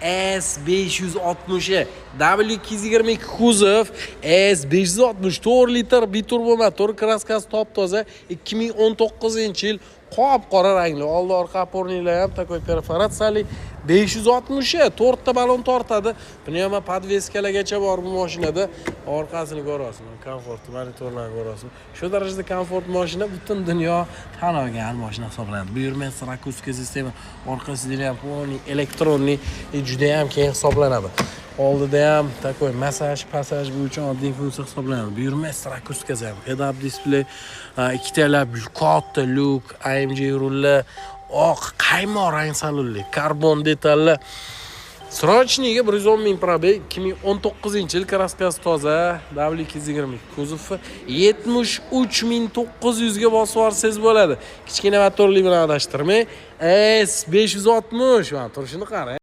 S560 W222 kuzov S560 4 litr biturbo motor, kraskasi top-toza, 2019-yil qop-qora rangli. Oldi orqa opornilar ham takoy perforatsiyali 560 4 ta balon tortadi. Buni ham podveskalagacha bor bu mashinada. Orqasini ko'rasiz, komfort monitorlarni ko'rasiz. Shu darajada komfort mashina butun dunyo tan olgan mashina hisoblanadi. Buyurtma akustika sistema, orqasida ham poni elektronli juda ham keng hisoblanadi. Oldida ham takoy masaj bu uchun oddiy funksiya hisoblanadi. Buyurtma akustikasi ham, head-up display, ikkitala katta luk, AMG rullar, oq qaymoq rang salonli, karbon detalli. Srochniga 110 ming probeg, 2019-yil, kraskasi toza, W222 kuzov 73900 ga bosib olsangiz bo'ladi. Kichkina motorli bilan adashtirmay, S560 turishini qarang.